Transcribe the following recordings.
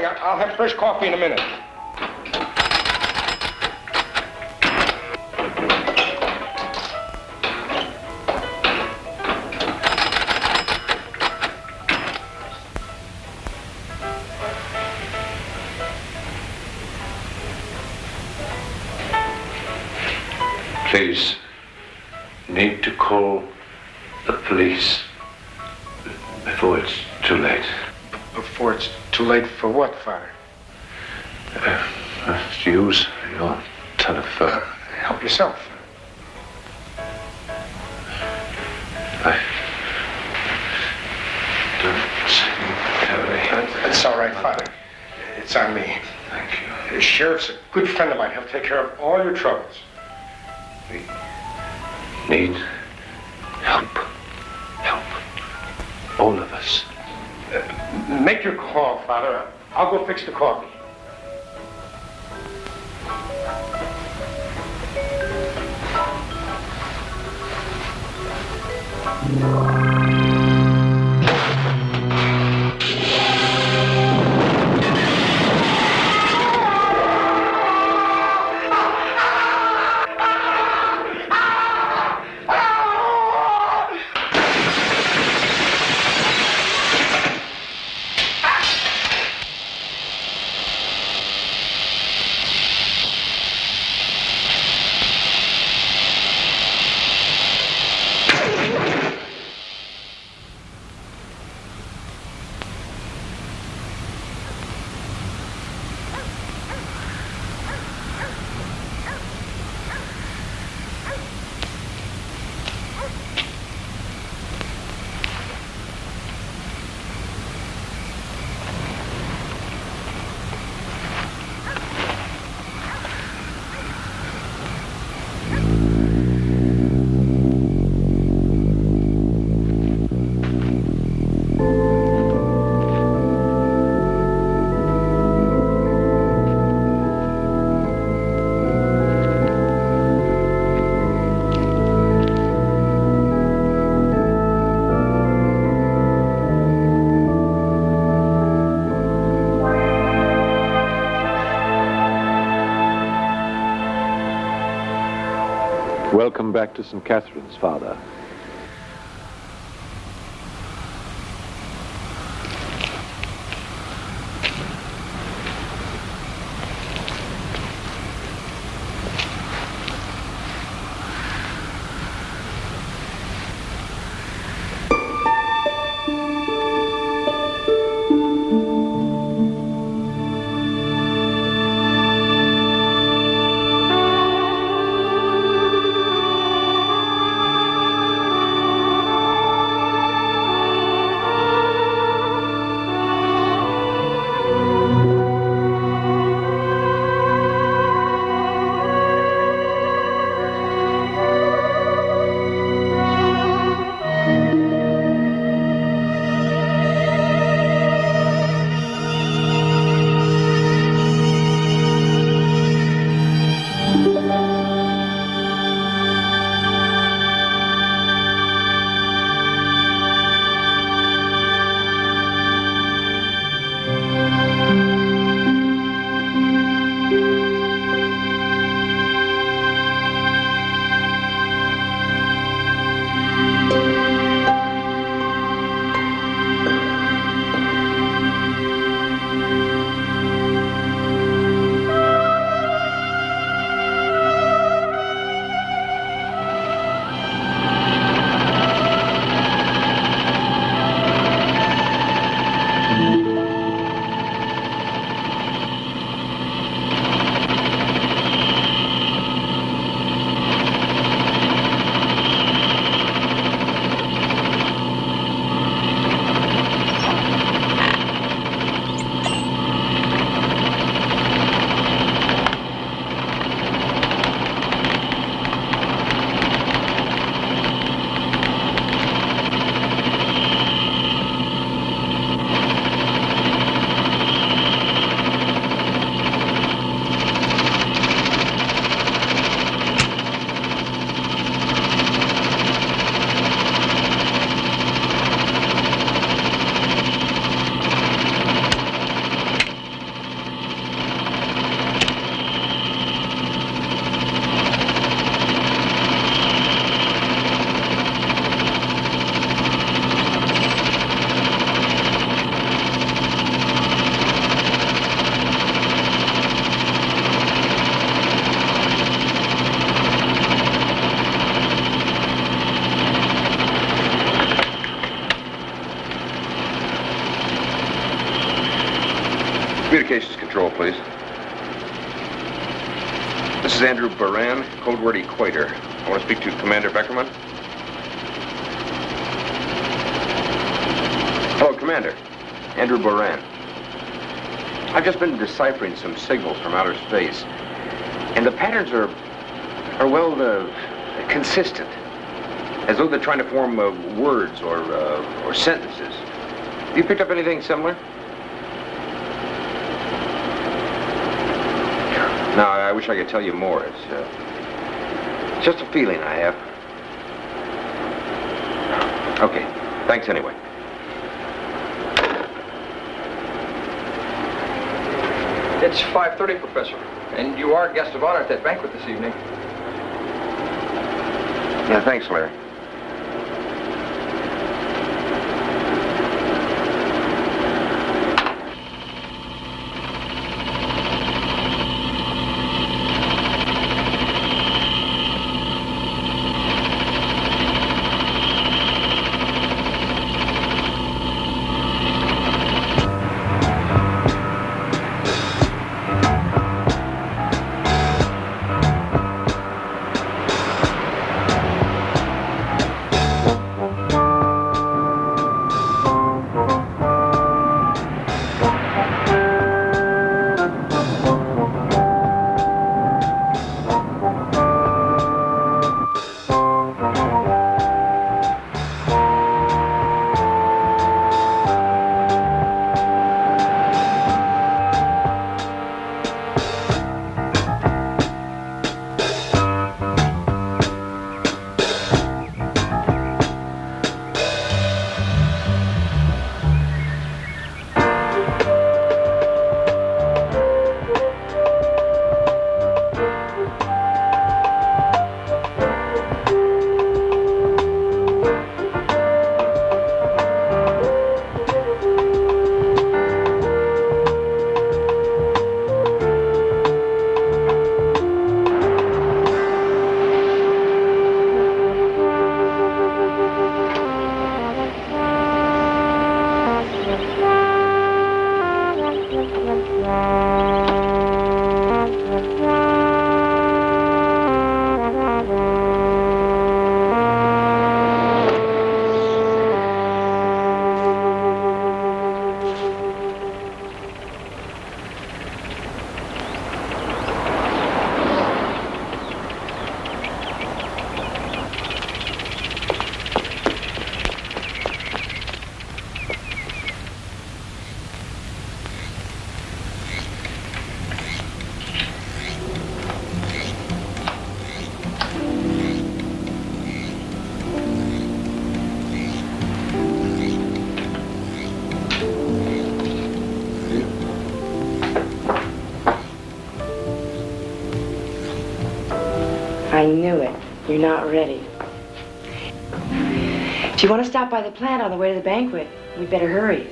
darling. I'll have fresh coffee in a minute. Please, need to call the police before it's too late. Before it's too late for what, Father? Use your telephone. Help yourself. I don't see Perilli. It's all right, Father. It's on me. Thank you. The sheriff's a good friend of mine. He'll take care of all your troubles. We need help. Help. All of us. Make your call, Father. I'll go fix the coffee. Welcome back to St. Catherine's, Father. Patrol, please. This is Andrew Boran, code word Equator. I want to speak to Commander Beckerman. Hello, Commander. Andrew Boran. I've just been deciphering some signals from outer space, and the patterns are well, consistent, as though they're trying to form words or sentences. Have you picked up anything similar? No, I wish I could tell you more. It's just a feeling I have. Okay, thanks anyway. It's 5:30, Professor, and you are guest of honor at that banquet this evening. Yeah, thanks, Larry. I knew it. You're not ready. If you want to stop by the plant on the way to the banquet, we'd better hurry.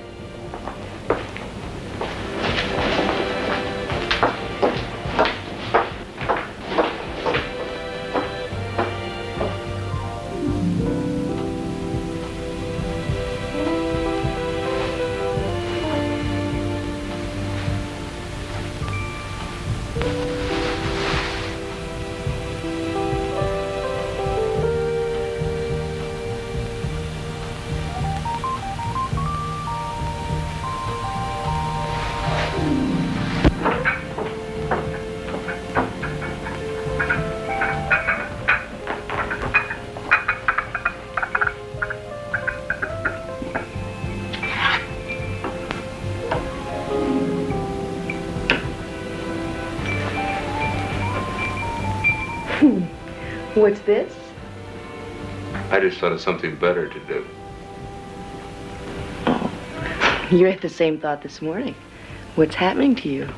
What's this? I just thought of something better to do. Oh, you had the same thought this morning. What's happening to you?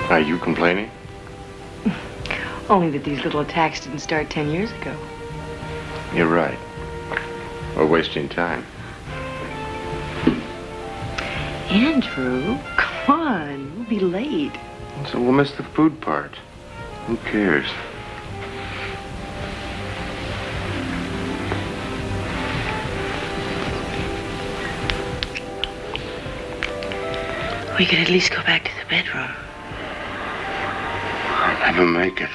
Are you complaining? Only that these little attacks didn't start 10 years ago. You're right. We're wasting time. Andrew, come on. We'll be late. So we'll miss the food part. Who cares? We could at least go back to the bedroom. I'll never make it.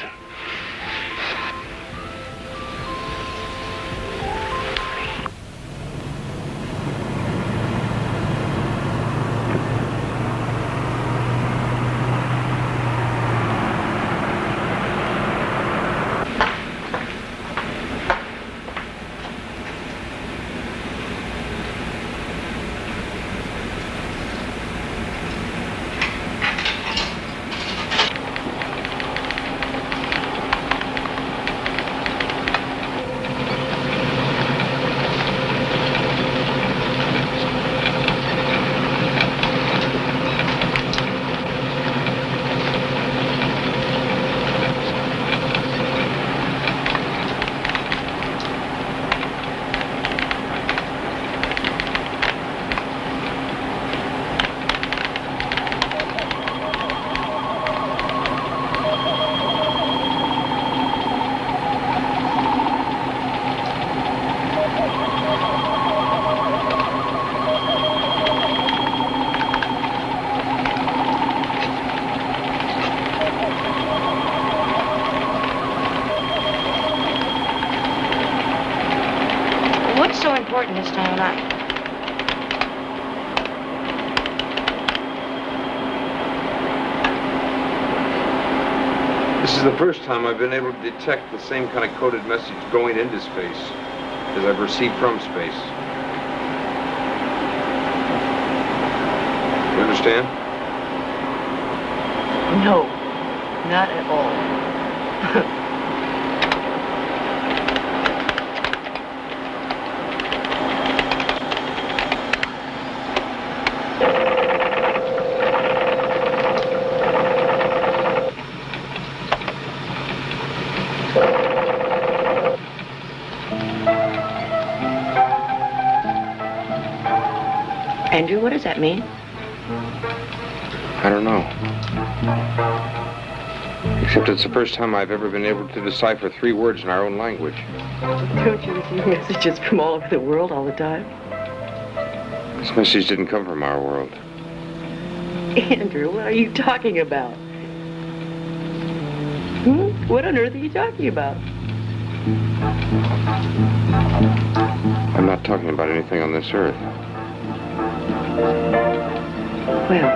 What's so important this time of night? This is the first time I've been able to detect the same kind of coded message going into space as I've received from space. You understand? No, not at all. Andrew, what does that mean? I don't know. Except it's the first time I've ever been able to decipher 3 words in our own language. Don't you receive messages from all over the world all the time? This message didn't come from our world. Andrew, what are you talking about? What on earth are you talking about? I'm not talking about anything on this earth. Well,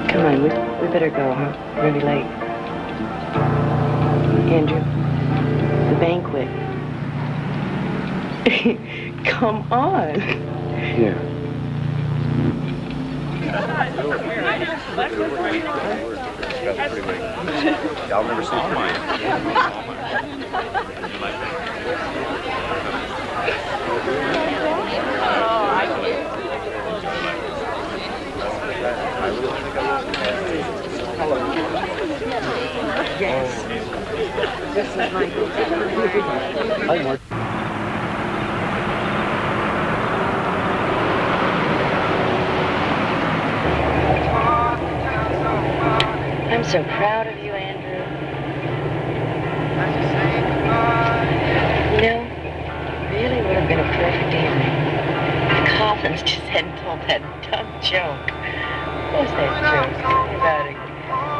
come on, we better go, huh? We're gonna be late. Andrew, the banquet. Come on. Yeah. Y'all never seen mine. Yes. This is my I'm so proud of you, Andrew. You know, it really would have been a perfect evening. The Coffins just hadn't told that dumb joke. What was that joke? Something about it.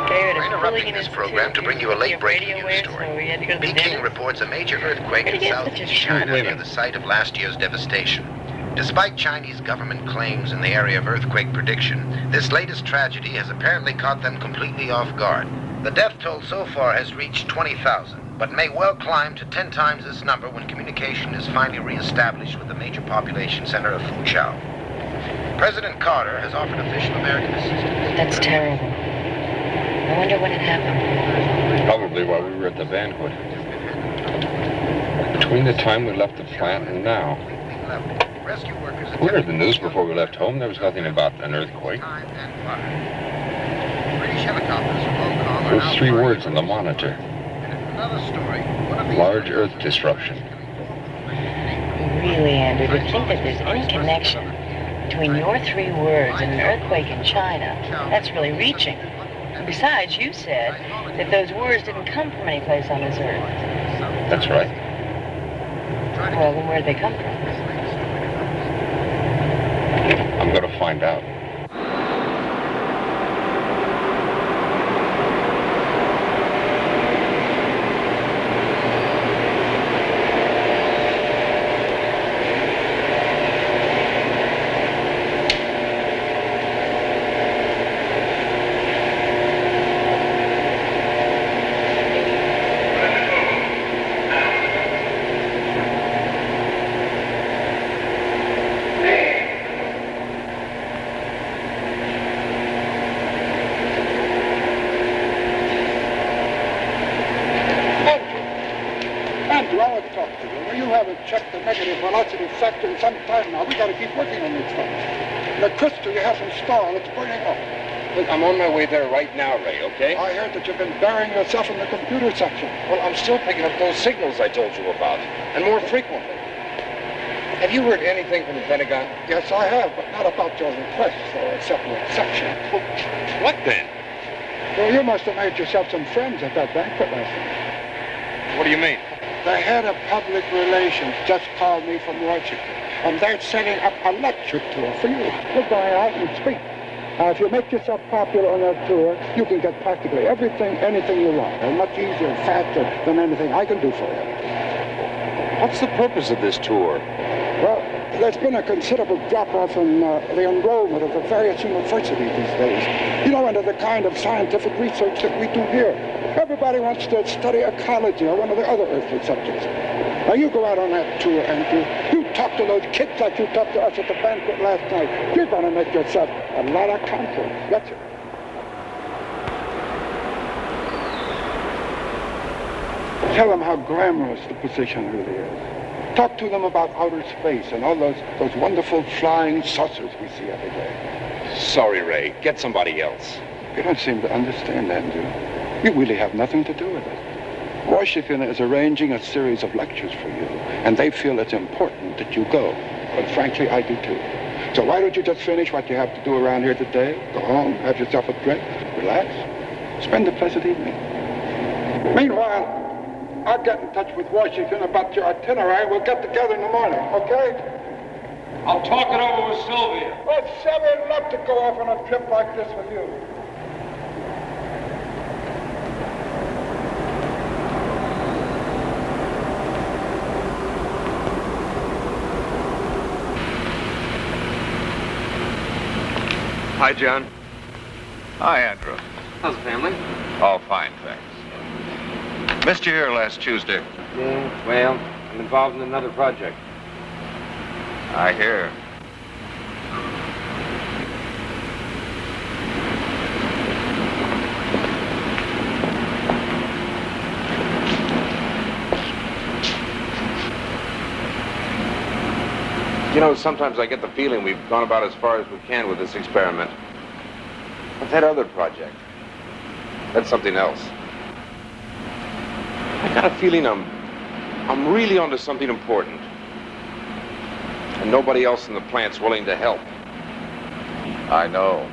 We're interrupting this program to bring you a late-breaking news story. Peking reports a major earthquake in southeast China near the site of last year's devastation. Despite Chinese government claims in the area of earthquake prediction, this latest tragedy has apparently caught them completely off guard. The death toll so far has reached 20,000, but may well climb to 10 times this number when communication is finally re-established with the major population center of Fuzhou. President Carter has offered official American assistance. That's terrible. I wonder when it happened. Probably while we were at the banquet. Between the time we left the plant and now. Rescue workers We heard the news before we left home. There was nothing about an earthquake. British helicopters from Hong Kong are Those now 3 flying words on the monitor. Another story. One of these Large earth disruption. Really, Andrew, to think that there's any connection between your 3 words and an earthquake in China, that's really reaching. And besides, you said that those words didn't come from any place on this earth. That's right. Well, then where'd they come from? I'm going to find out. checked the negative velocity factor in some time now. We got to keep working on this stuff. The crystal you have installed, it's burning up. Look, I'm on my way there right now, Ray, okay? I heard that you've been burying yourself in the computer section. Well, I'm still picking up those signals I told you about, and more frequently. Have you heard anything from the Pentagon? Yes, I have, but not about your request for a separate section. Well, what then? Well, you must have made yourself some friends at that banquet last night. What do you mean? The head of public relations just called me from Washington, and they're setting up a lecture tour for you. You're going out and speak. If you make yourself popular on that tour, you can get practically everything, anything you want, and much easier and faster than anything I can do for you. What's the purpose of this tour? Well, there's been a considerable drop-off in the enrollment of the various universities these days. You know, under the kind of scientific research that we do here. Everybody wants to study ecology or one of the other earthly subjects. Now, you go out on that tour, Andrew. You talk to those kids like you talked to us at the banquet last night. You're going to make yourself a lot of content. That's it. Tell them how glamorous the position really is. Talk to them about outer space and all those wonderful flying saucers we see every day. Sorry, Ray. Get somebody else. You don't seem to understand, Andrew. You really have nothing to do with it. Washington is arranging a series of lectures for you, and they feel it's important that you go. But frankly, I do too. So why don't you just finish what you have to do around here today, go home, have yourself a drink, relax, spend a pleasant evening. Meanwhile, I'll get in touch with Washington about your itinerary. We'll get together in the morning, okay? I'll talk it over with Sylvia. Well, Sylvia, I'd love to go off on a trip like this with you. Hi, John. Hi, Andrew. How's the family? All fine, thanks. Missed you here last Tuesday. Yeah, well, I'm involved in another project. I hear. You know, sometimes I get the feeling we've gone about as far as we can with this experiment. But that other project, that's something else. I got a feeling I'm really onto something important. And nobody else in the plant's willing to help. I know.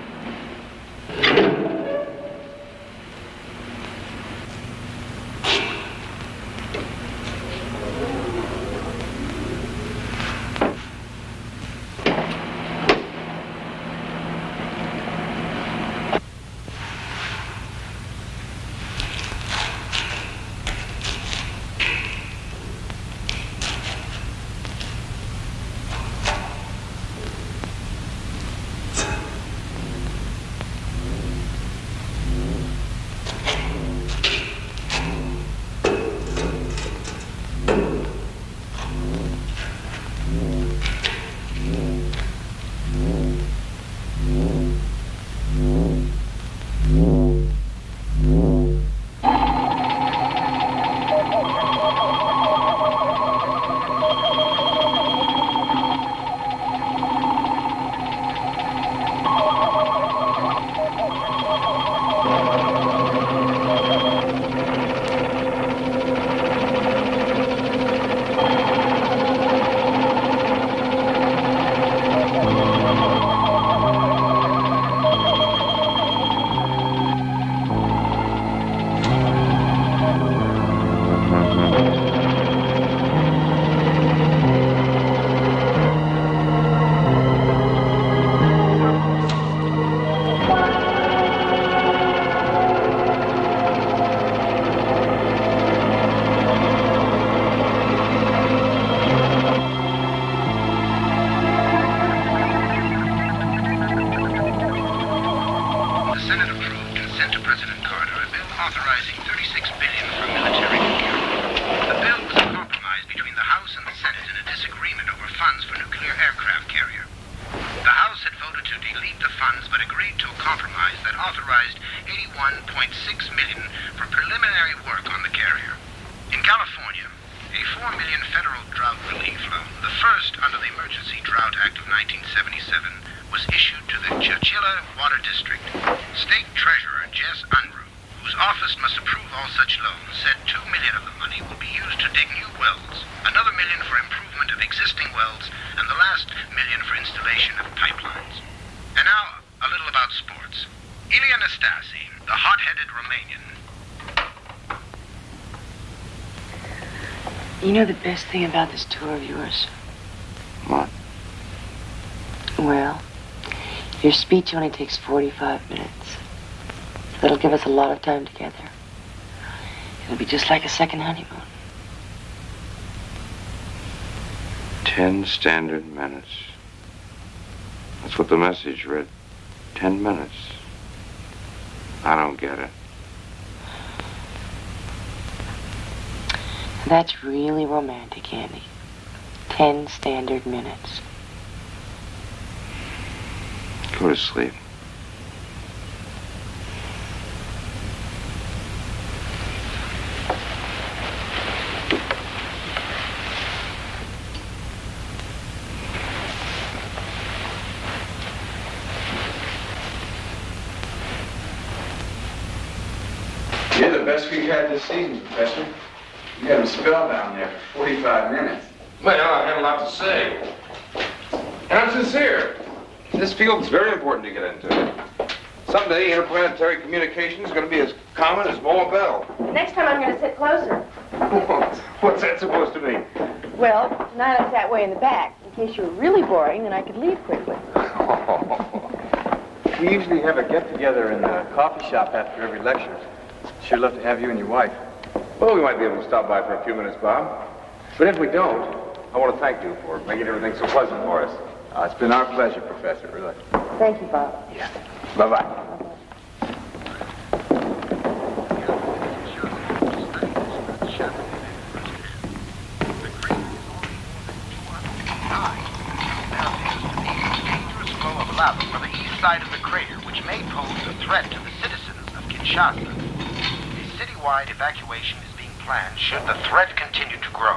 a $4 million federal drought relief loan, the first under the Emergency Drought Act of 1977, was issued to the Churchilla Water District. State Treasurer Jess Unruh, whose office must approve all such loans, said $2 million of the money will be used to dig new wells, another $1 million for improvement of existing wells, and the last $1 million for installation of pipelines. And now, a little about sports. Ilya Nastasi, the hot-headed Romanian. You know the best thing about this tour of yours? What? Well, your speech only takes 45 minutes. That'll give us a lot of time together. It'll be just like a second honeymoon. 10 standard minutes. That's what the message read. 10 minutes. I don't get it. That's really romantic, Andy. 10 standard minutes. Go to sleep. You're the best we've had this season, Professor. You got him spellbound there for 45 minutes. Well, I have a lot to say. And I'm sincere. This field's very important to get into. Someday, interplanetary communication is going to be as common as mowing bell. Next time I'm going to sit closer. What's that supposed to mean? Well, tonight I sat way in the back. In case you were really boring, then I could leave quickly. We usually have a get-together in the coffee shop after every lecture. Sure love to have you and your wife. Well, we might be able to stop by for a few minutes, Bob. But if we don't, I want to thank you for making everything so pleasant for us. It's been our pleasure, Professor, really. Thank you, Bob. Yeah. Bye-bye. Dangerous flow of lava from the east side of the crater, which may pose a threat to the citizens of Kinshasa. A citywide evacuation is being planned should the threat continue to grow.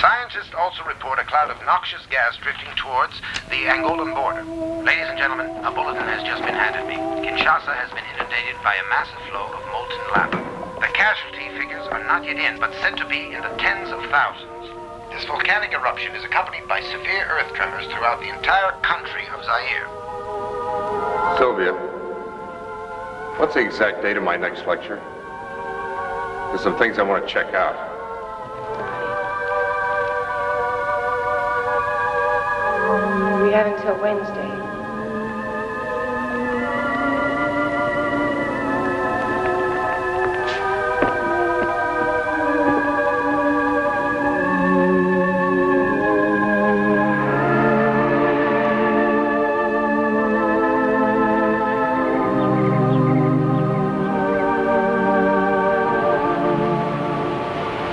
Scientists also report a cloud of noxious gas drifting towards the Angolan border. Ladies and gentlemen, a bulletin has just been handed me. Kinshasa has been inundated by a massive flow of molten lava. The casualty figures are not yet in, but said to be in the tens of thousands. This volcanic eruption is accompanied by severe earth tremors throughout the entire country of Zaire. Sylvia, what's the exact date of my next lecture? There's some things I want to check out. We have until Wednesday.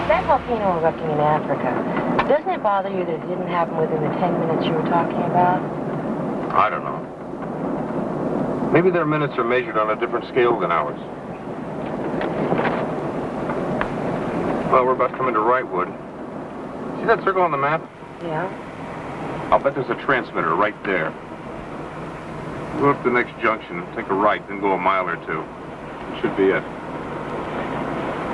That volcano erupting in Africa, doesn't it bother you that it didn't happen within the 10 minutes you were talking about? I don't know. Maybe their minutes are measured on a different scale than ours. Well, we're about to come into Wrightwood. See that circle on the map? Yeah. I'll bet there's a transmitter right there. Go up to the next junction, take a right, then go a mile or two. It should be it.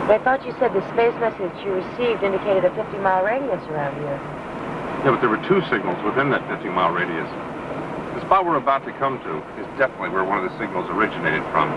But I thought you said the space message you received indicated a 50-mile radius around here. Yeah, but there were two signals within that 50-mile radius. The spot we're about to come to is definitely where one of the signals originated from.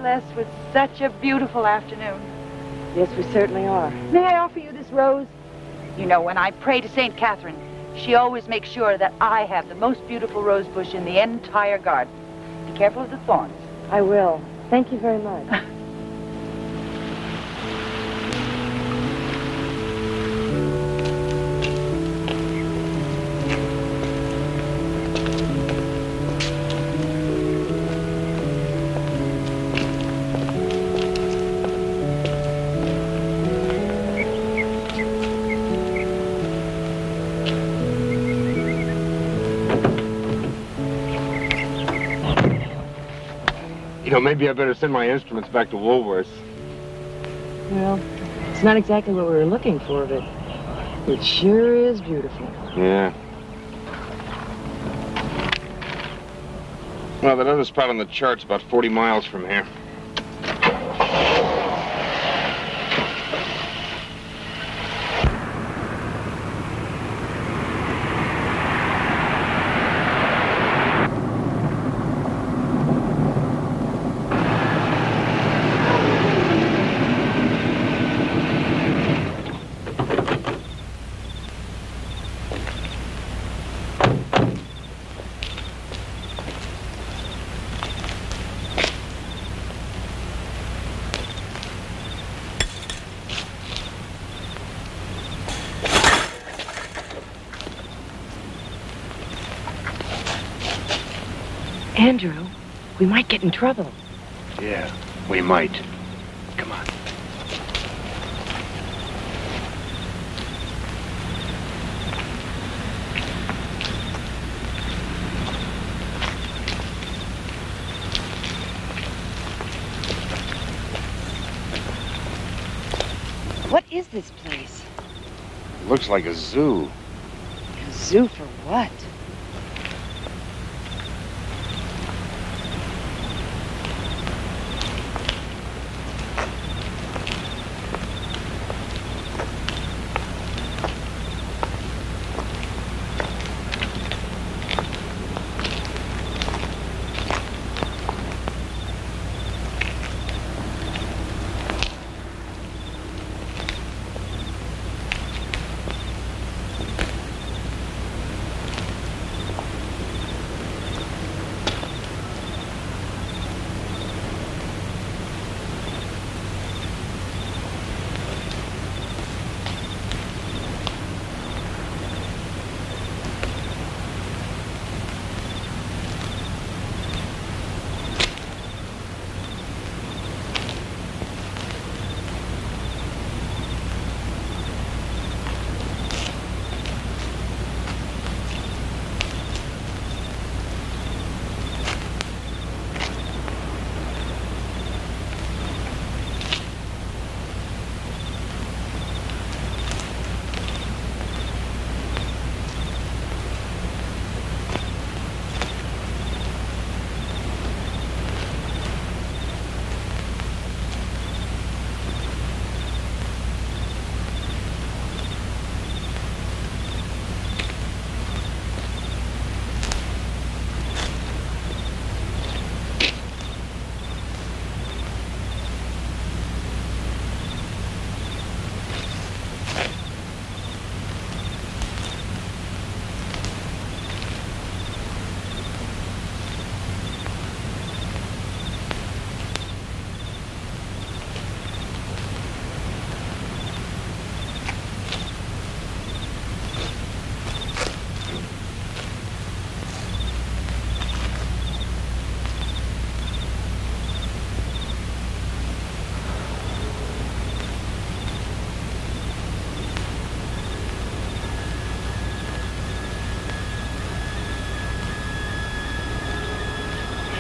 blessed with such a beautiful afternoon. Yes, we certainly are. May I offer you this rose? You know, when I pray to St. Catherine, she always makes sure that I have the most beautiful rose bush in the entire garden. Be careful of the thorns. I will. Thank you very much. You know, maybe I better send my instruments back to Woolworth's. Well, it's not exactly what we were looking for, but it sure is beautiful. Yeah. Well, that other spot on the chart's about 40 miles from here. Andrew, we might get in trouble. Yeah, we might. Come on. What is this place? Looks like a zoo. A zoo for what?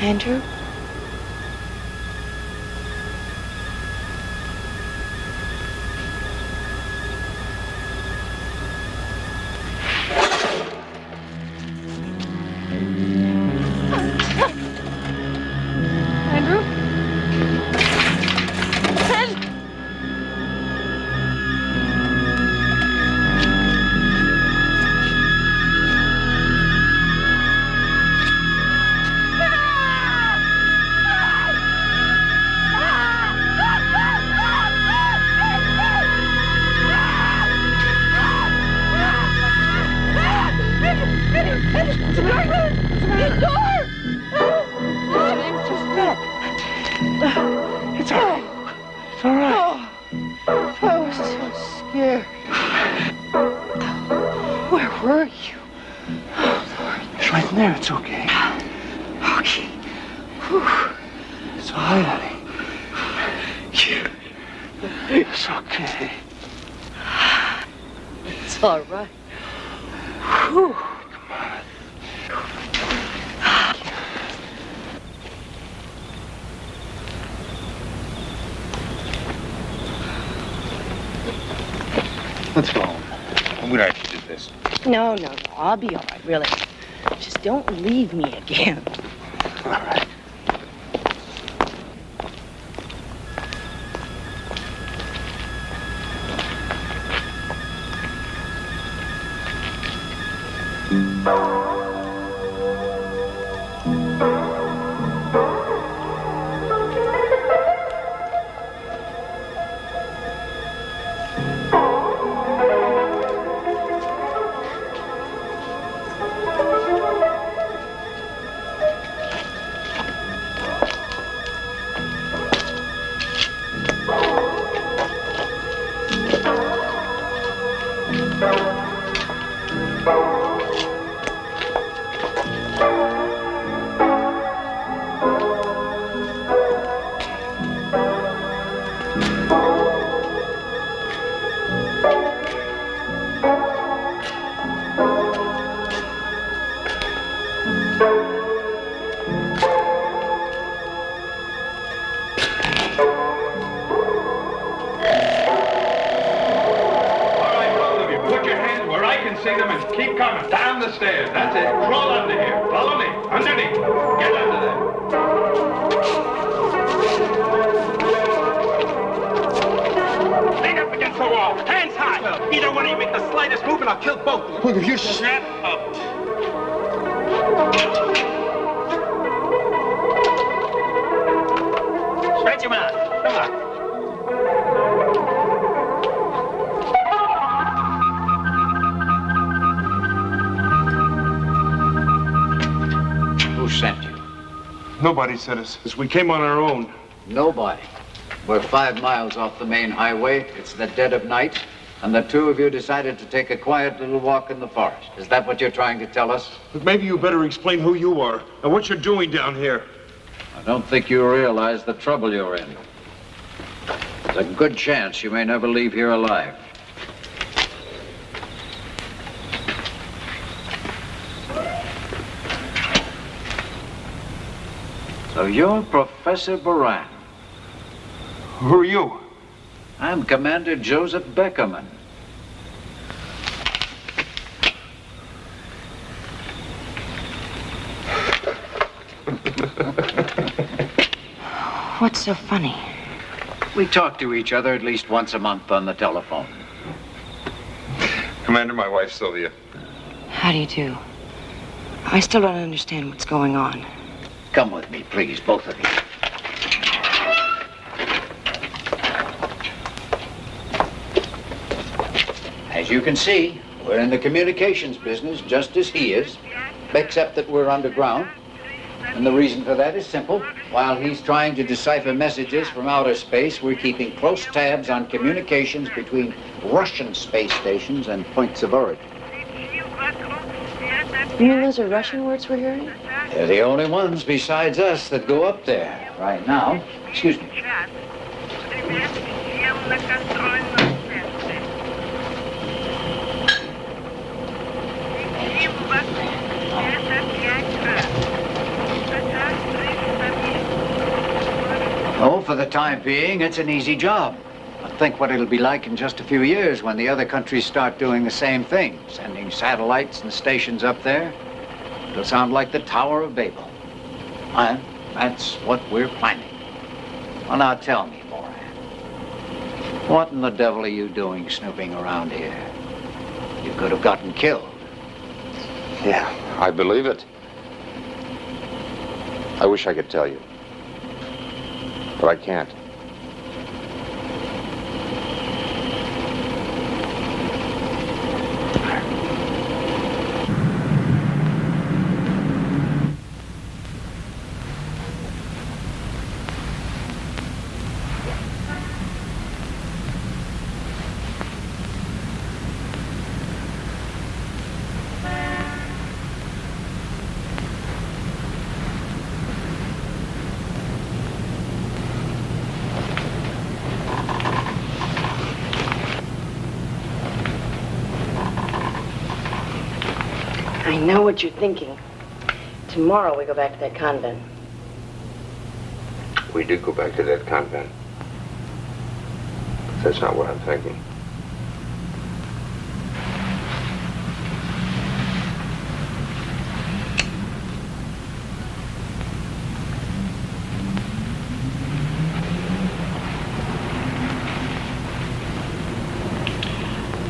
Andrew? Andrew? Where were you? Oh, Lord. It's right there. It's okay. Okay. Whew. It's all right, honey. It's okay. It's all right. Whew. Let's go home. I'm glad you did this. No. I'll be all right, really. Just don't leave me again. All right. Nobody sent us. We came on our own. Nobody. We're 5 miles off the main highway. It's the dead of night. And the two of you decided to take a quiet little walk in the forest. Is that what you're trying to tell us? But maybe you better explain who you are and what you're doing down here. I don't think you realize the trouble you're in. There's a good chance you may never leave here alive. So you're Professor Boran. Who are you? I'm Commander Joseph Beckerman. What's so funny? We talk to each other at least once a month on the telephone. Commander, my wife, Sylvia. How do you do? I still don't understand what's going on. Come with me, please, both of you. As you can see, we're in the communications business just as he is, except that we're underground. And the reason for that is simple. While he's trying to decipher messages from outer space, we're keeping close tabs on communications between Russian space stations and points of origin. You mean those are Russian words we're hearing? They're the only ones besides us that go up there right now. Excuse me. Oh, for the time being, it's an easy job. But think what it'll be like in just a few years when the other countries start doing the same thing, sending satellites and stations up there. It'll sound like the Tower of Babel. And that's what we're planning. Well, now tell me, Boran. What in the devil are you doing snooping around here? You could have gotten killed. Yeah, I believe it. I wish I could tell you. But I can't. I know what you're thinking. Tomorrow we go back to that convent. We do go back to that convent. But that's not what I'm thinking.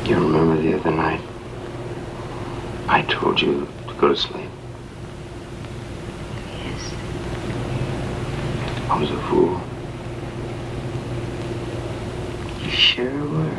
You remember the other night? I told you to go to sleep. Yes. I was a fool. You sure were.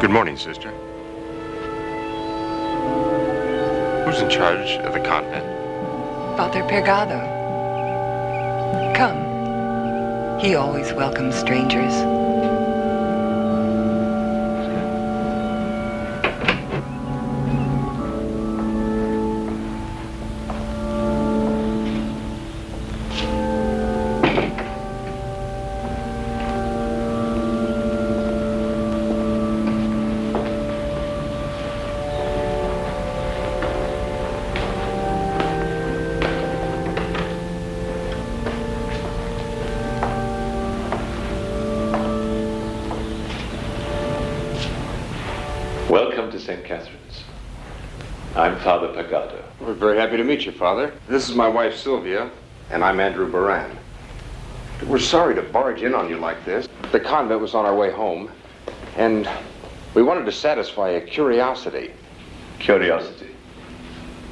Good morning, sister. Who's in charge of the convent? Father Pergado. Come. He always welcomes strangers. Welcome to St. Catherine's. I'm Father Pagado. We're very happy to meet you, Father. This is my wife, Sylvia, and I'm Andrew Boran. We're sorry to barge in on you like this. The convent was on our way home, and we wanted to satisfy a curiosity. Curiosity?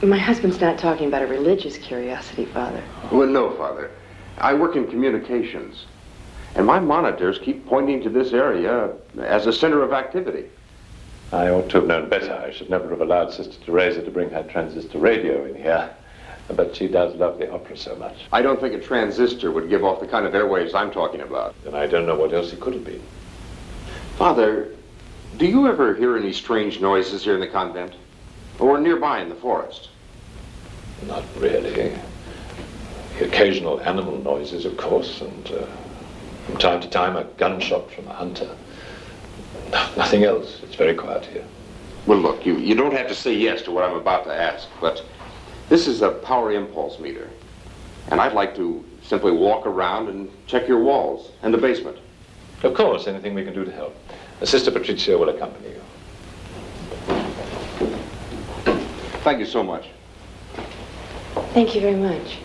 My husband's not talking about a religious curiosity, Father. Well, no, Father. I work in communications, and my monitors keep pointing to this area as a center of activity. I ought to have known better. I should never have allowed Sister Teresa to bring her transistor radio in here. But she does love the opera so much. I don't think a transistor would give off the kind of airwaves I'm talking about. And I don't know what else it could have been. Father, do you ever hear any strange noises here in the convent? Or nearby in the forest? Not really. The occasional animal noises, of course, and from time to time a gunshot from a hunter. Nothing else. It's very quiet here. Well, look, you don't have to say yes to what I'm about to ask, but this is a power impulse meter. And I'd like to simply walk around and check your walls and the basement. Of course, anything we can do to help. Sister Patricia will accompany you. Thank you so much. Thank you very much.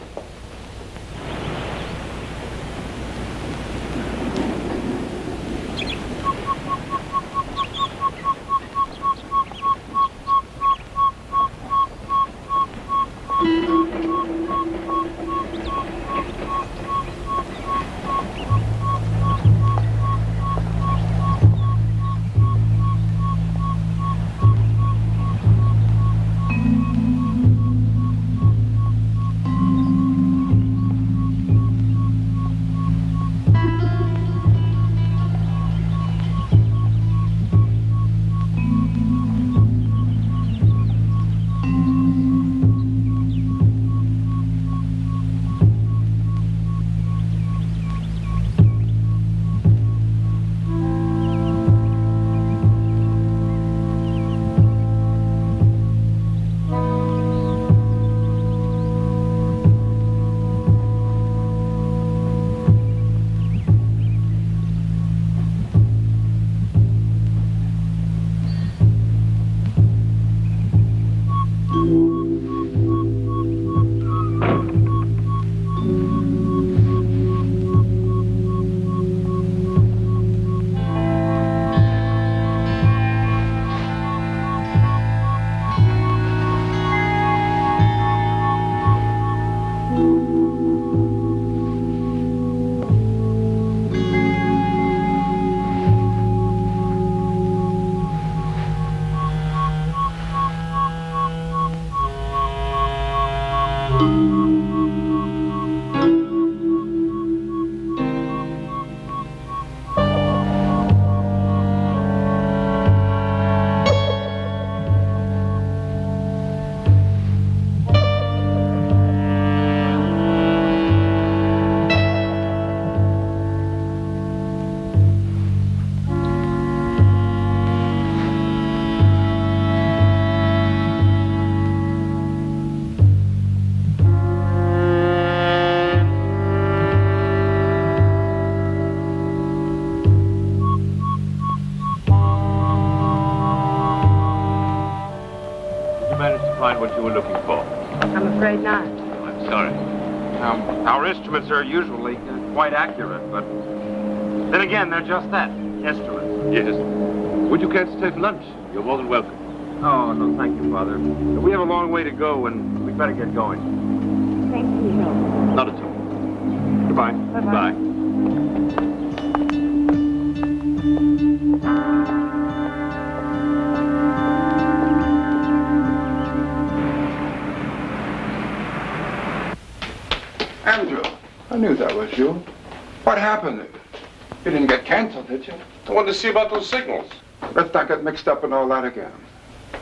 you manage to find what you were looking for? I'm afraid not. I'm sorry. Our instruments are usually quite accurate, but then again, they're just that, instruments. Yes. Would you care to stay for lunch? You're more than welcome. Oh, no, thank you, Father. We have a long way to go, and we'd better get going. Thanks for your help. Not at all. Goodbye. Bye-bye. Bye. Andrew, I knew that was you. What happened? You didn't get canceled, did you? I wanted to see about those signals. Let's not get mixed up in all that again.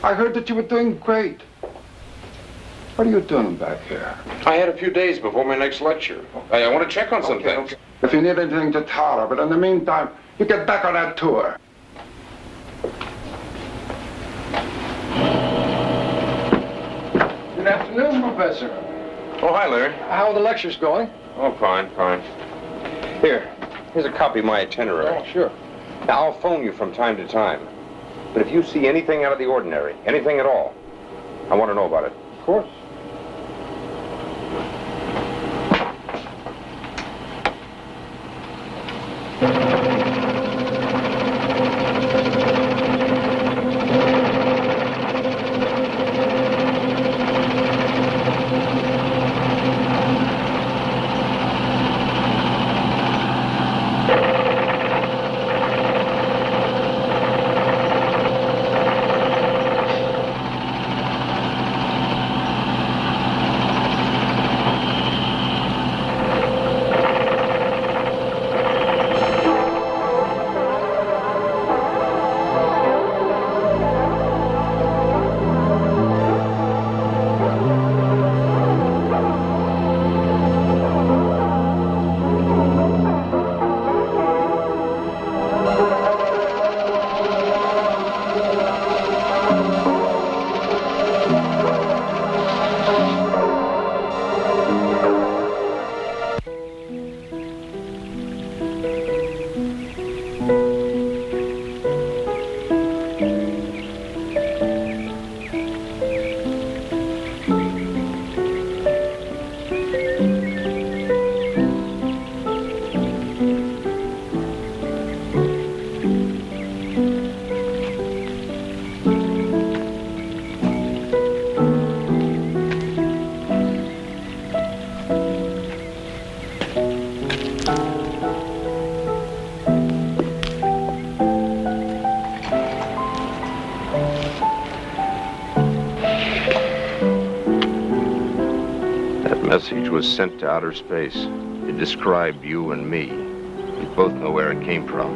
I heard that you were doing great. What are you doing back here? I had a few days before my next lecture. I want to check on some things. Okay. If you need anything to tell her, but in the meantime, you get back on that tour. Good afternoon, Professor. Oh, hi, Larry. How are the lectures going? Oh, fine. Here's a copy of my itinerary. Oh, sure. Now, I'll phone you from time to time. But if you see anything out of the ordinary, anything at all, I want to know about it. Of course. Message was sent to outer space. It described you and me. We both know where it came from.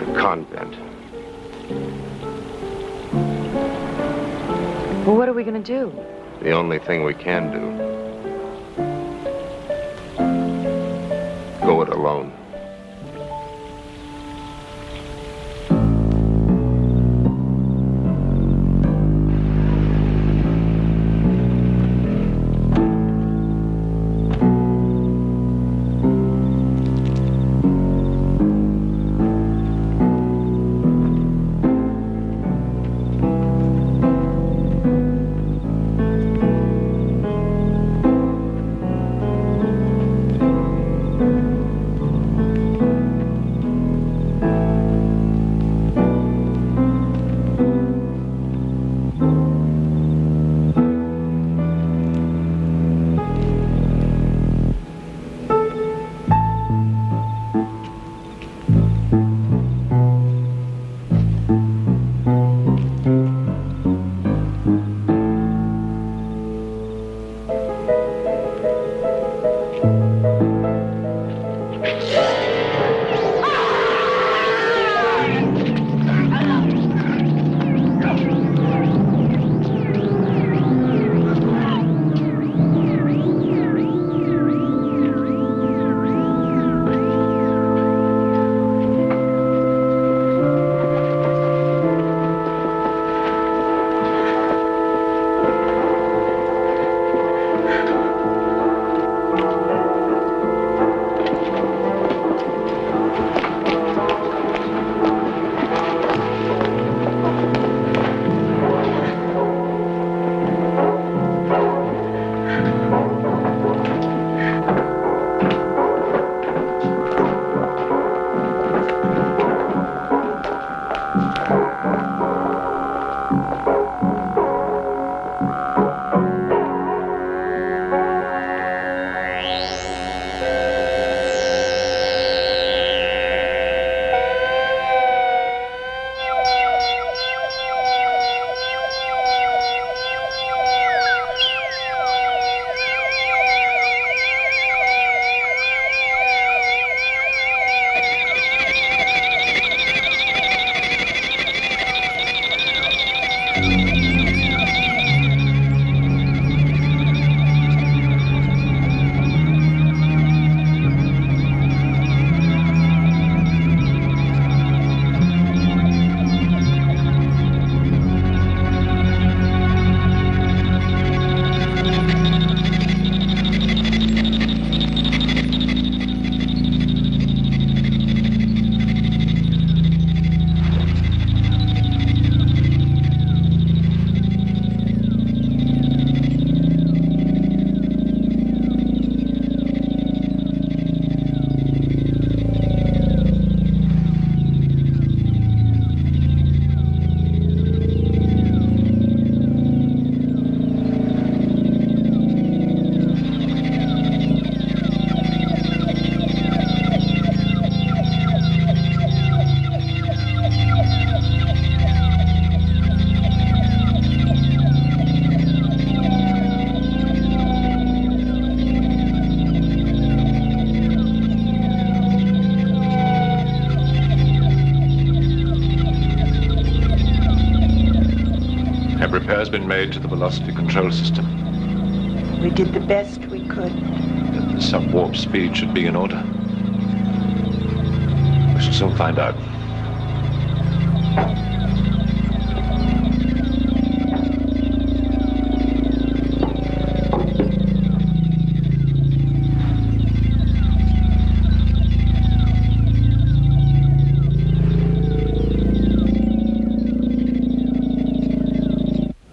The convent. Well, what are we going to do? The only thing we can do. Go it alone. Have repairs been made to the velocity control system? We did the best we could. The sub-warp speed should be in order. We shall soon find out.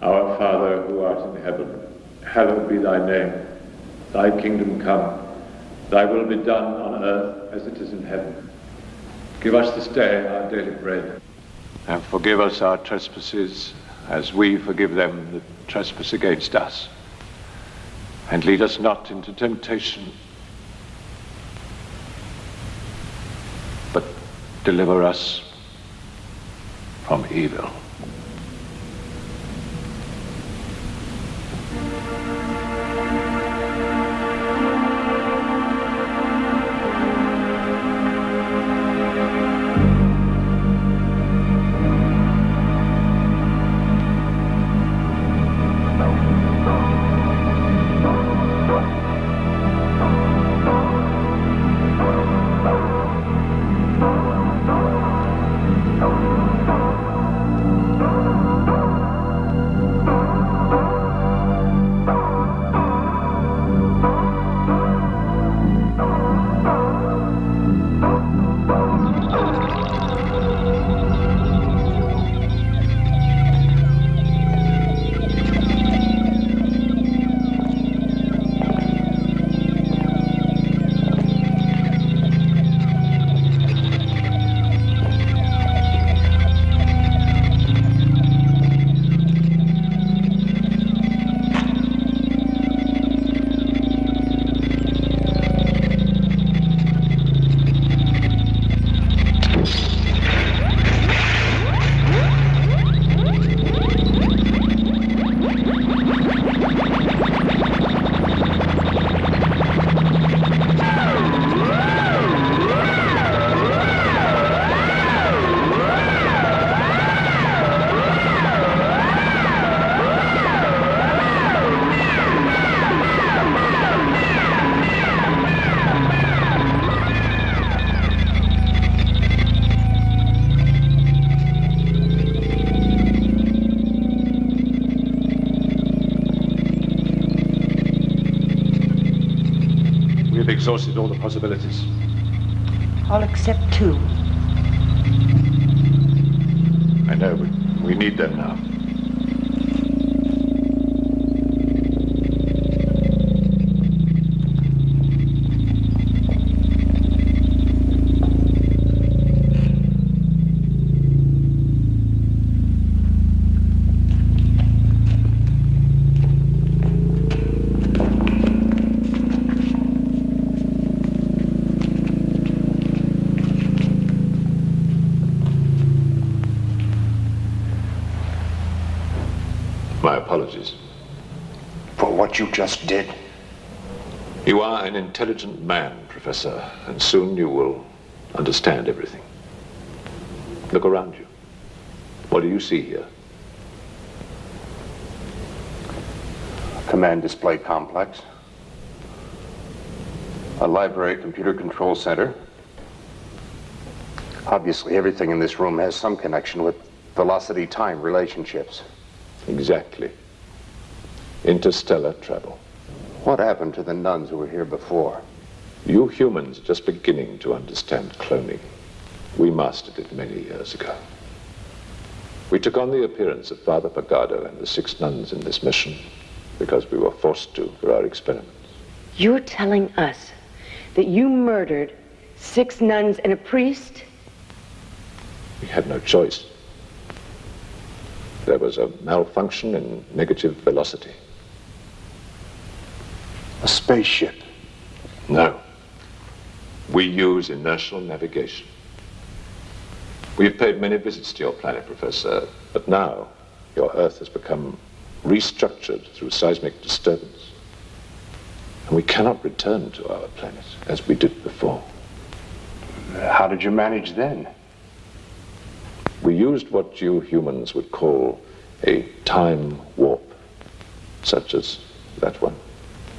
Our Father, who art in heaven, hallowed be thy name. Thy kingdom come. Thy will be done on earth as it is in heaven. Give us this day our daily bread. And forgive us our trespasses, as we forgive them that trespass against us. And lead us not into temptation, but deliver us from evil. Exhausted all the possibilities. All except two. I know, but we need them now. My apologies. For what you just did? You are an intelligent man, Professor, and soon you will understand everything. Look around you. What do you see here? Command display complex. A library computer control center. Obviously, everything in this room has some connection with velocity-time relationships. Exactly. Interstellar travel. What happened to the nuns who were here before? You humans are just beginning to understand cloning. We mastered it many years ago. We took on the appearance of Father Pagado and the 6 nuns in this mission because we were forced to for our experiments. You're telling us that you murdered 6 nuns and a priest? We had no choice. There was a malfunction in negative velocity. A spaceship? No. We use inertial navigation. We've paid many visits to your planet, Professor, but now your Earth has become restructured through seismic disturbance. And we cannot return to our planet as we did before. How did you manage then? We used what you humans would call A time warp, such as that one.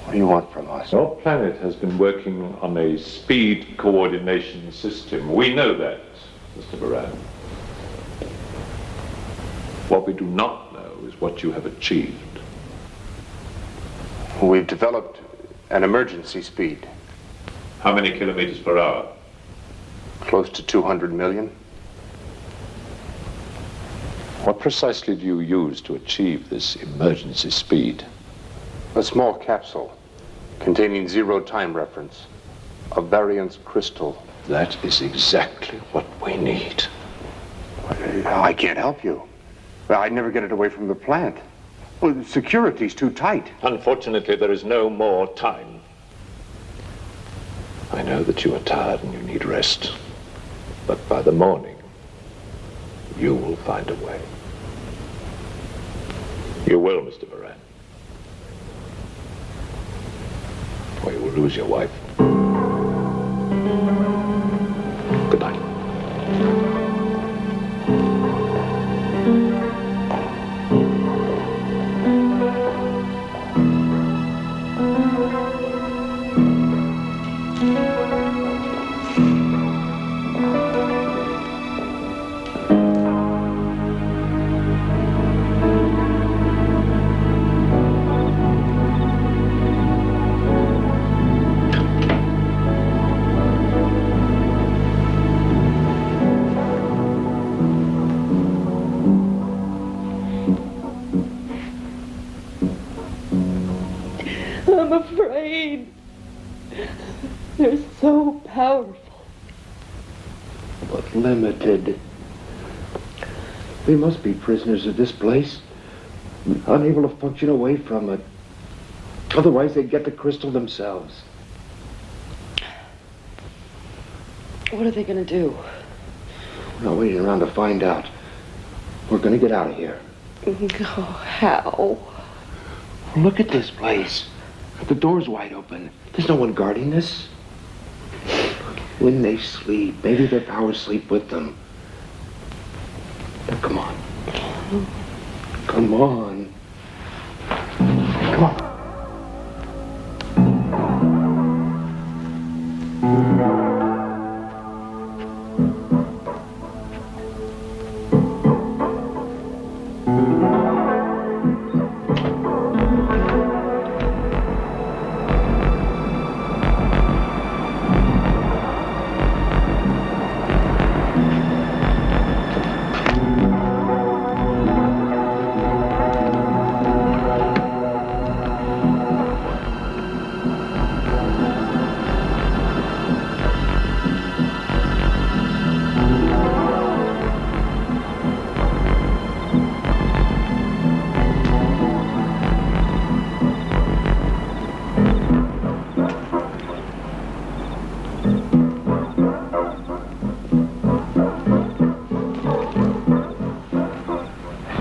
What do you want from us? Your planet has been working on a speed coordination system. We know that, Mr. Boran. What we do not know is what you have achieved. We've developed an emergency speed. How many kilometers per hour? Close to 200 million. What precisely do you use to achieve this emergency speed? A small capsule containing zero time reference. A variance crystal. That is exactly what we need. I can't help you. I'd never get it away from the plant. Well, the security's too tight. Unfortunately, there is no more time. I know that you are tired and you need rest. But by the morning, you will find a way. You will, Mr. Boran. Or you will lose your wife. Good night. I'm afraid. They're so powerful. But limited. We must be prisoners of this place, unable to function away from it. Otherwise, they'd get the crystal themselves. What are they going to do? We're not waiting around to find out. We're going to get out of here. Oh, how? Look at this place. The door's wide open. There's no one guarding this. When they sleep, maybe their powers sleep with them. Now, come on. Come on. Come on.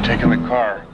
Taking the car.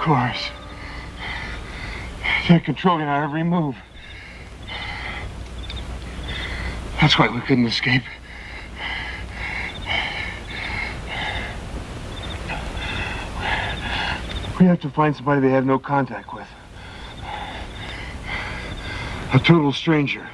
course. They're controlling our every move. That's why we couldn't escape. We have to find somebody they have no contact with. A total stranger.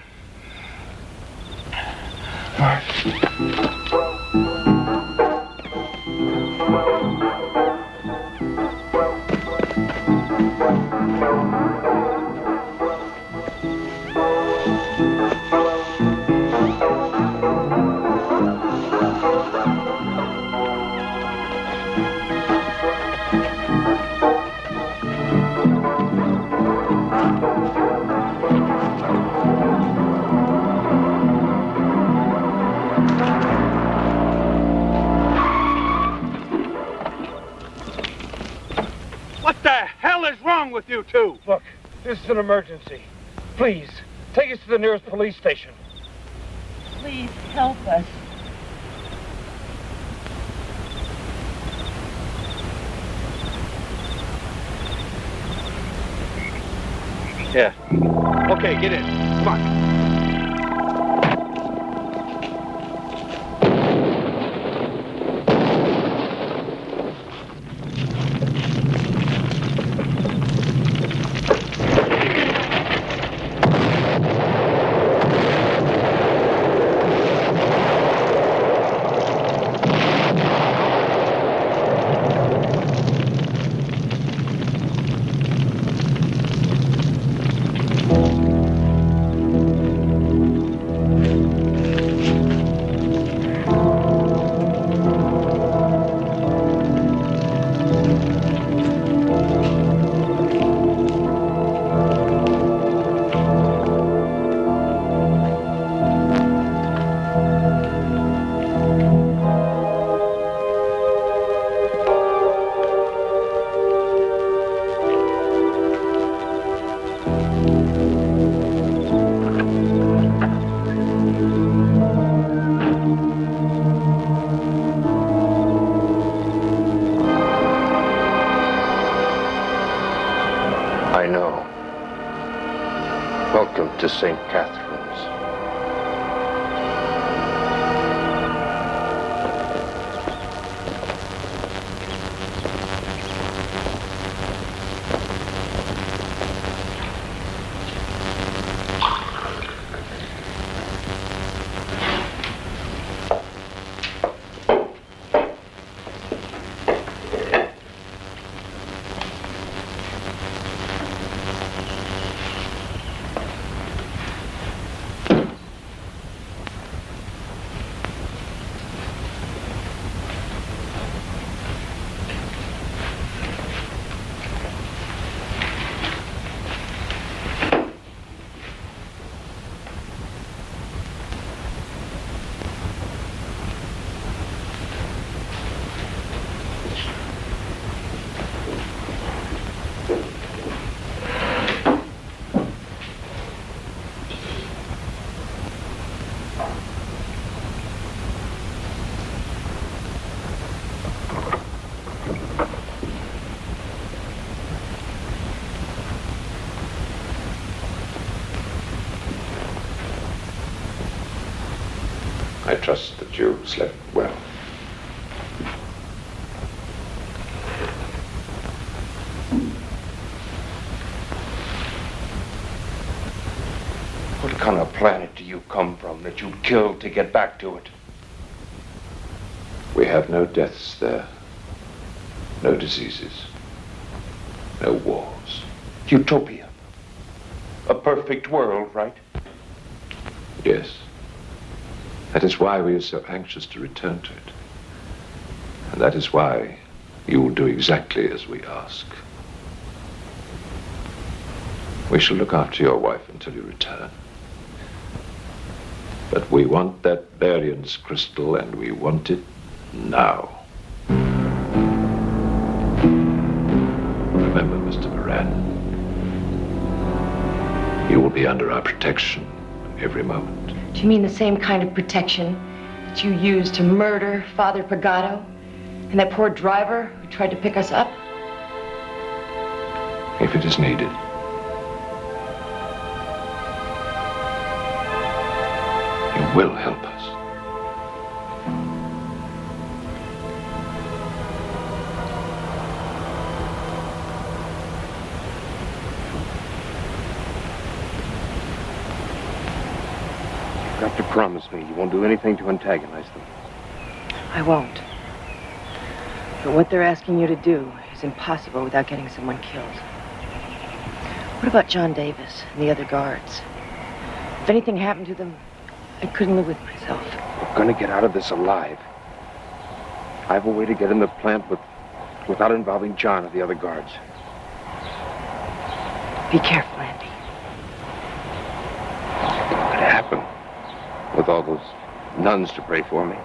What the hell is wrong with you two? Look, this is an emergency. Please, take us to the nearest police station. Please help us. Yeah. Okay, get in. Come on. I know. Welcome to St. Catherine's. I trust that you slept well. What kind of planet do you come from that you'd kill to get back to it? We have no deaths there, no diseases, no wars. Utopia. A perfect world, right? Yes. That is why we are so anxious to return to it. And that is why you will do exactly as we ask. We shall look after your wife until you return. But we want that variance crystal, and we want it now. Remember, Mr. Boran, you will be under our protection every moment. Do you mean the same kind of protection that you used to murder Father Pagano and that poor driver who tried to pick us up? if it is needed. You will help us. You've got to promise me you won't do anything to antagonize them. I won't. But what they're asking you to do is impossible without getting someone killed. What about John Davis and the other guards? If anything happened to them, I couldn't live with myself. We're gonna get out of this alive. I have a way to get in the plant without involving John or the other guards. Be careful, Andy. What could happen with all those nuns to pray for me?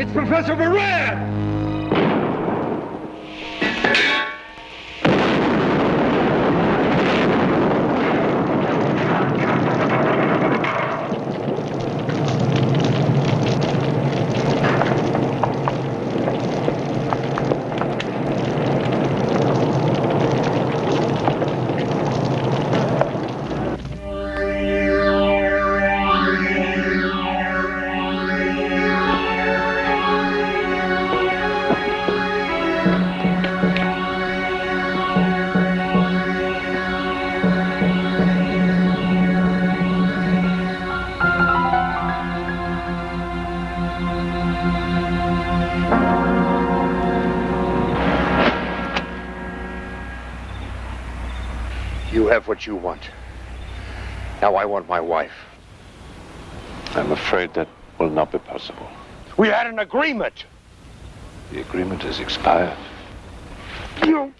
It's Professor Boran! You have what you want. Now I want my wife. I'm afraid that will not be possible. We had an agreement. The agreement has expired. You...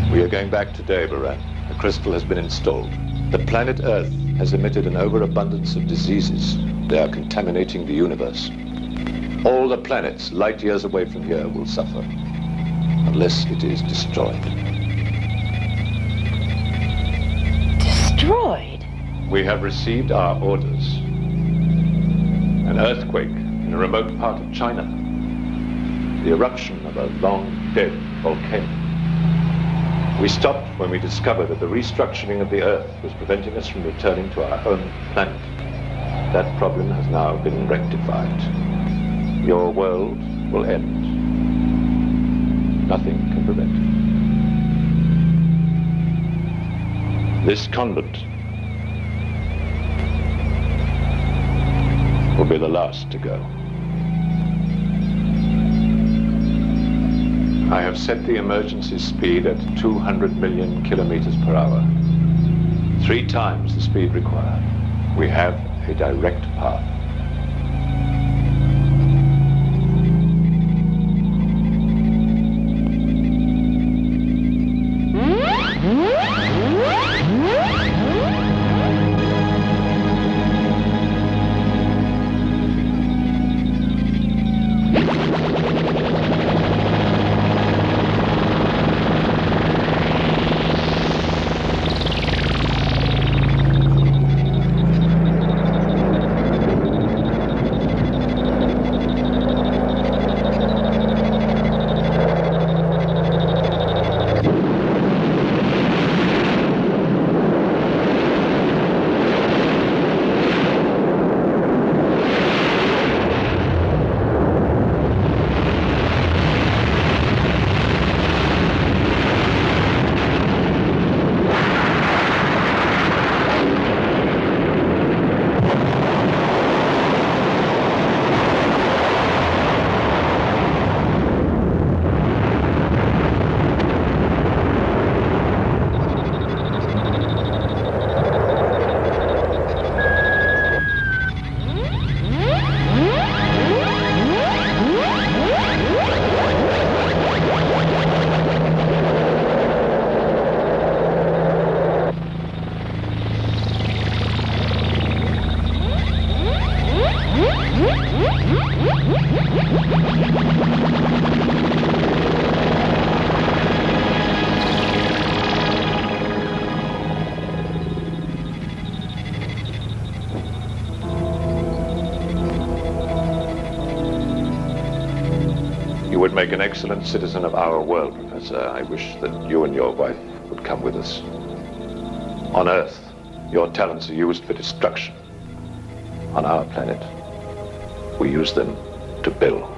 We are going back today, Boran. The crystal has been installed. The planet Earth has emitted an overabundance of diseases. They are contaminating the universe. All the planets light years away from here will suffer, unless it is destroyed. Destroyed? We have received our orders. An earthquake in a remote part of China. The eruption of a long-dead volcano. We stopped when we discovered that the restructuring of the Earth was preventing us from returning to our own planet. That problem has now been rectified. Your world will end. Nothing can prevent it. This convent will be the last to go. I have set the emergency speed at 200 million kilometers per hour. 3 times the speed required. We have a direct path. make an excellent citizen of our world, Professor. I wish that you and your wife would come with us. On Earth, your talents are used for destruction. On our planet, we use them to build.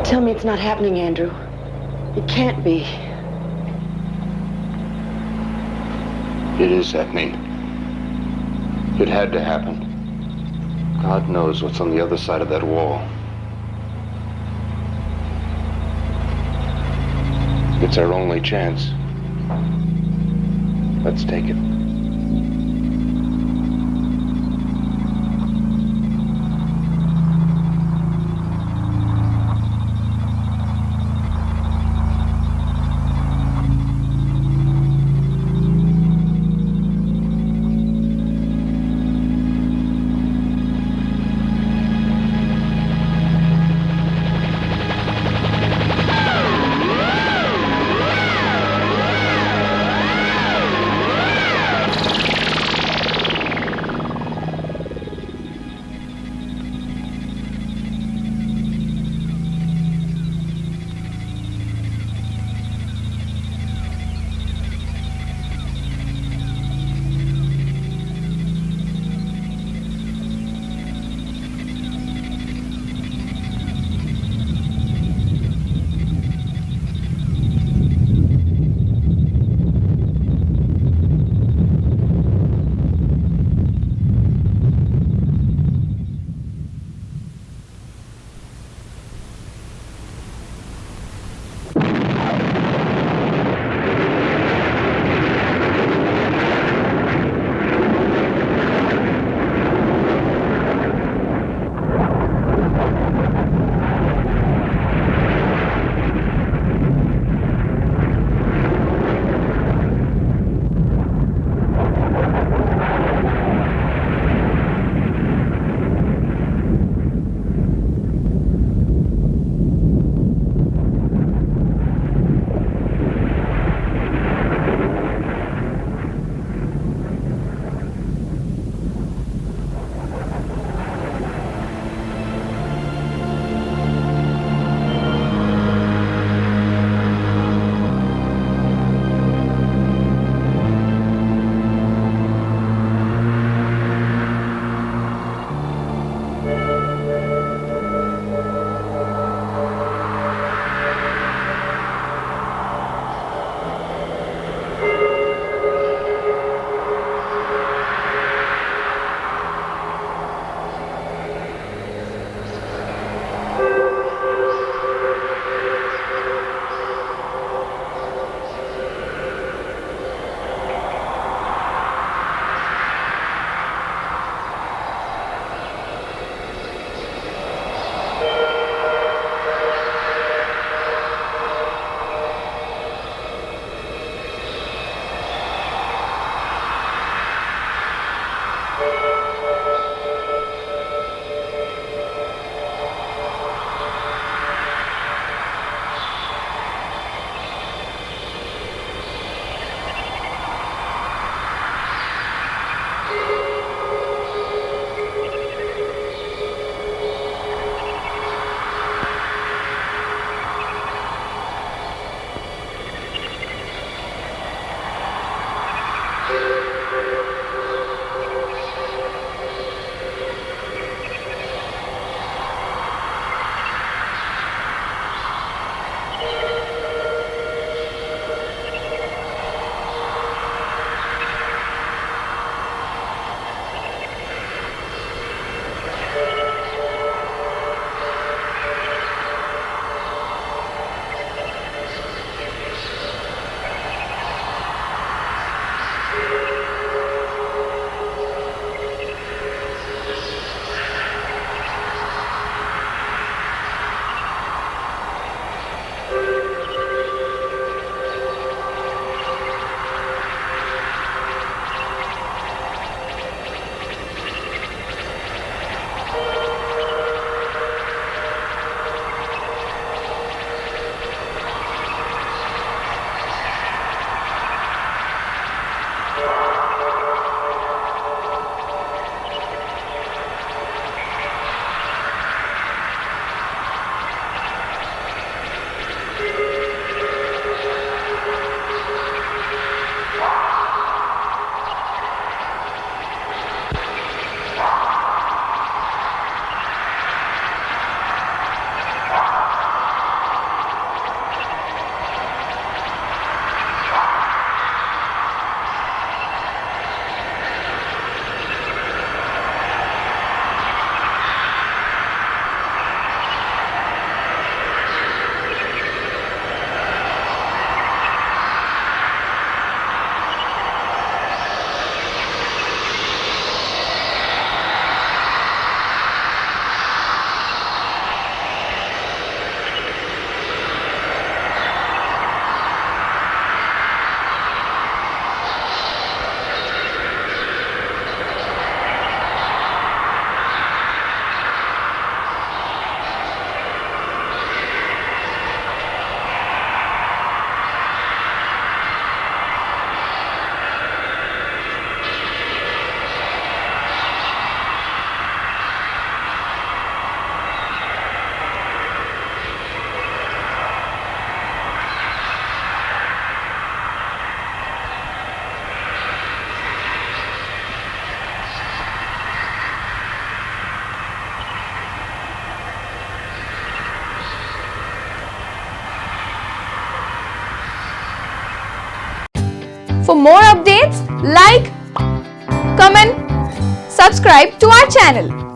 Tell me it's not happening, Andrew. It can't be. It is happening. It had to happen. God knows what's on the other side of that wall. It's our only chance. Let's take it. For more updates, like, comment, subscribe to our channel.